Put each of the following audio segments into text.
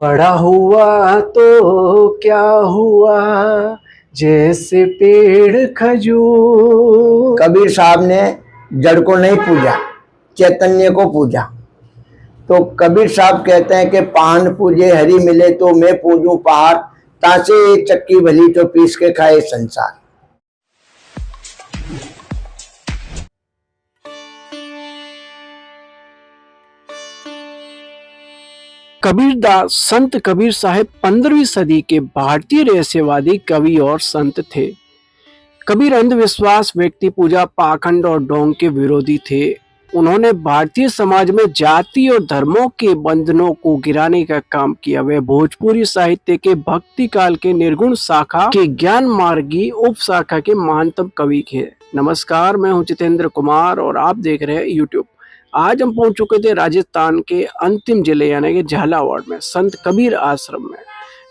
बड़ा हुआ तो क्या हुआ, जैसे पेड़ खजूर। कबीर साहब ने जड़ को नहीं पूजा, चैतन्य को पूजा। तो कबीर साहब कहते हैं कि पान पूजे हरि मिले तो मैं पूजूं पहाड़, तासे एक चक्की भली तो पीस के खाए संसार। कबीरदास संत कबीर साहब 15वीं सदी के भारतीय रहस्यवादी कवि और संत थे। कबीर अंधविश्वास, व्यक्ति पूजा, पाखंड और ढोंग के विरोधी थे। उन्होंने भारतीय समाज में जाति और धर्मों के बंधनों को गिराने का काम किया। वे भोजपुरी साहित्य के भक्ति काल के निर्गुण शाखा के ज्ञान मार्गी उप शाखा के महानतम कवि थे। नमस्कार, मैं हूं जितेंद्र कुमार और आप देख रहे हैं यूट्यूब। आज हम पहुंच चुके थे राजस्थान के अंतिम जिले यानी कि झालावाड़ में संत कबीर आश्रम में।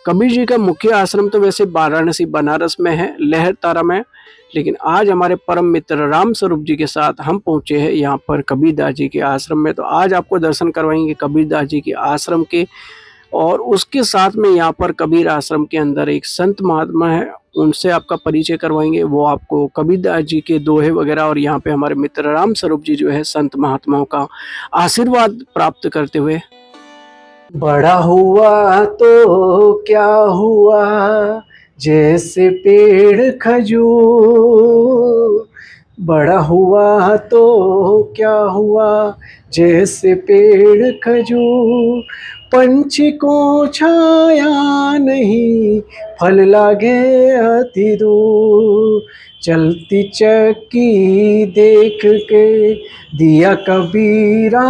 कबीर जी का मुख्य आश्रम तो वैसे वाराणसी बनारस में है, लहरतारा में, लेकिन आज हमारे परम मित्र राम स्वरूप जी के साथ हम पहुंचे हैं यहाँ पर कबीरदास जी के आश्रम में। तो आज आपको दर्शन करवाएंगे कबीरदास जी के आश्रम के, और उसके साथ में यहाँ पर कबीर आश्रम के अंदर एक संत महात्मा है, उनसे आपका परिचय करवाएंगे। वो आपको कबीरदास जी के दोहे वगैरह और यहाँ पे हमारे मित्र राम स्वरूप जी जो है संत महात्माओं का आशीर्वाद प्राप्त करते हुए। बड़ा हुआ तो क्या हुआ, जैसे पेड़ खजूर। बड़ा हुआ तो क्या हुआ, जैसे पेड़ खजूर। पंछी को छाया नहीं, फल लागे अति दूर। चलती चक्की देख के दिया कबीरा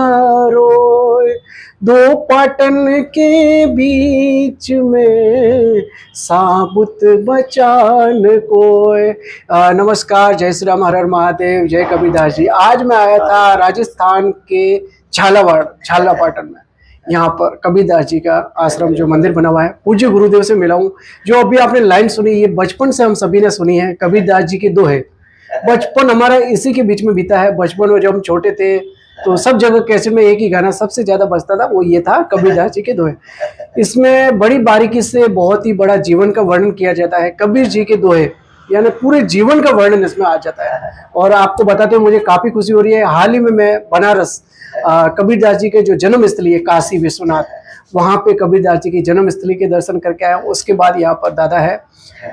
रोए। दो पाटन के बीच में साबुत बचान कोय। नमस्कार, जय श्री राम, हर हर महादेव, जय कबीरदास जी। आज मैं आया था राजस्थान के झालापाटन में। यहाँ पर कबीरदास जी का आश्रम जो मंदिर बना हुआ है, पूज्य गुरुदेव से मिला हूँ। जो अभी आपने लाइन सुनी, ये बचपन से हम सभी ने सुनी है। कबीरदास जी के दोहे, बचपन हमारा इसी के बीच में बीता है। बचपन में जब हम छोटे थे तो सब जगह कैसेट में एक ही गाना सबसे ज्यादा बजता था, वो ये था कबीरदास जी के दोहे। इसमें बड़ी बारीकी से बहुत ही बड़ा जीवन का वर्णन किया जाता है। कबीर जी के दोहे यानी पूरे जीवन का वर्णन इसमें आ जाता है। और आपको बताते हुए मुझे काफी खुशी हो रही है, हाल ही में मैं बनारस कबीरदास जी के जो जन्म स्थली है काशी विश्वनाथ, वहां पे कबीरदास जी की जन्म स्थली के दर्शन करके आया। उसके बाद यहाँ पर दादा है,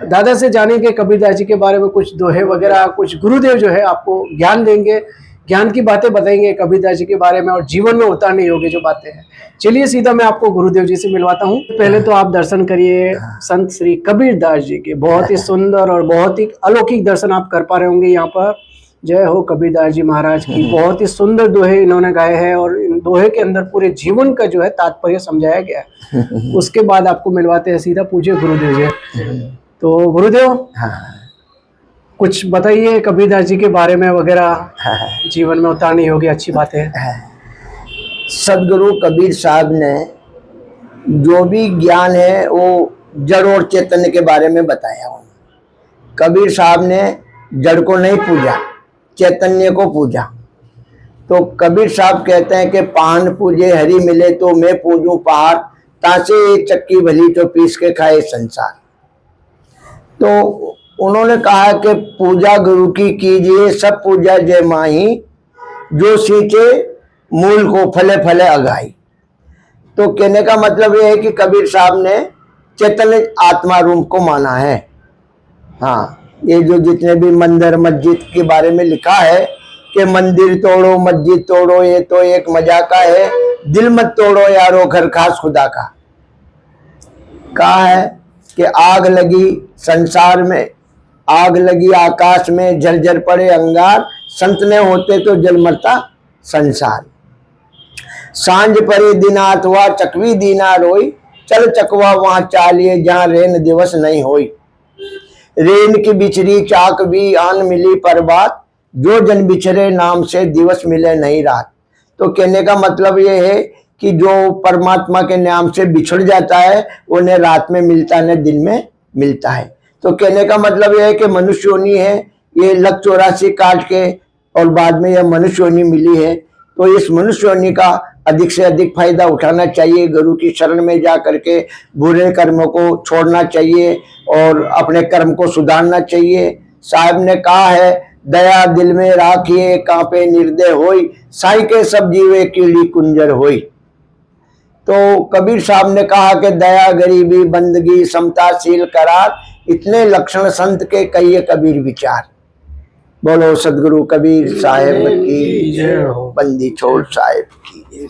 दादा से जानेंगे कबीरदास जी के बारे में कुछ दोहे वगैरह, कुछ गुरुदेव जो है आपको ज्ञान देंगे, ज्ञान की बातें बताएंगे कबीरदास जी के बारे में और जीवन में उतारने योग्य जो बातें हैं। चलिए सीधा मैं आपको गुरुदेव जी से मिलवाता हूँ। पहले तो आप दर्शन करिए संत श्री कबीरदास जी के। बहुत ही सुंदर और बहुत ही अलौकिक दर्शन आप कर पा रहे होंगे यहाँ पर। जय हो कबीरदास जी महाराज की। बहुत ही सुंदर दोहे इन्होंने गाए हैं और इन दोहे के अंदर पूरे जीवन का जो है तात्पर्य समझाया गया है। उसके बाद आपको मिलवाते हैं सीधा पूज्य गुरुदेव जी। तो गुरुदेव कुछ बताइए कबीरदास जी के बारे में वगैरह, जीवन में उतारनी होगी अच्छी बातें। सदगुरु कबीर साहब ने जो भी ज्ञान है वो जड़ और चैतन्य के बारे में बताया। कबीर साहब ने जड़ को नहीं पूजा, चैतन्य को पूजा। तो कबीर साहब कहते हैं कि पान पूजे हरि मिले तो मैं पूजूं पहाड़, तासे एक चक्की भली तो पीस के खाए संसार। तो उन्होंने कहा कि पूजा गुरु की कीजिए, सब पूजा जय माही, जो सींचे मूल को फले फले अगाई। तो कहने का मतलब यह है कि कबीर साहब ने चैतन्य आत्मा रूप को माना है। हाँ, ये जो जितने भी मंदिर मस्जिद के बारे में लिखा है कि मंदिर तोड़ो मस्जिद तोड़ो, ये तो एक मजाका है, दिल मत तोड़ो यारो घर खास खुदा का। कहा है कि आग लगी संसार में, आग लगी आकाश में, झरझर पड़े अंगार, संत ने होते तो जल मरता संसार। सांझ परे दिनात हुआ चकवी दीना रोई, चल चकवा वहां चालिए जहां रेन दिवस नहीं होई। रेन की बिछड़ी चाक भी आन मिली पर बात, जो जन बिछड़े नाम से दिवस मिले नहीं रात। तो कहने का मतलब ये है कि जो परमात्मा के नाम से बिछड़ जाता है वो न रात में मिलता न दिन में मिलता है। तो कहने का मतलब यह है कि मनुष्य योनि है, ये लग 84 काट के और बाद में यह मनुष्य योनि मिली है। तो इस मनुष्य योनि का अधिक से अधिक फायदा उठाना चाहिए, गुरु की शरण में जा करके बुरे कर्मों को छोड़ना चाहिए और अपने कर्म को सुधारना चाहिए। साहब ने कहा है, दया दिल में राखिए कांपे निर्दय होई, साई के सब जीवे कीड़ी कुंजर होई। तो कबीर साहब ने कहा कि दया गरीबी बंदगी समताशील करार, इतने लक्षण संत के कहिए कबीर विचार। बोलो सदगुरु कबीर साहेब की जय हो, बंदी छोड़ साहेब की।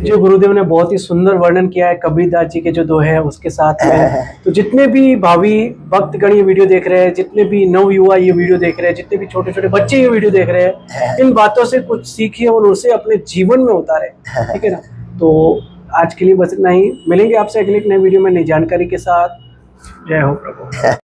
जो गुरुदेव ने बहुत ही सुंदर वर्णन किया है कबीरदास जी के जो दोहे हैं उसके साथ में, तो जितने भी भावी भक्तगण ये वीडियो देख रहे हैं, जितने भी नव युवा ये वीडियो देख रहे हैं, जितने भी छोटे छोटे बच्चे ये वीडियो देख रहे हैं, इन बातों से कुछ सीखिए और उसे अपने जीवन में उतारे, ठीक है ना। तो आज के लिए बस इतना ही, मिलेंगे आपसे अगले एक नए वीडियो में नई जानकारी के साथ। जय हो प्रभु।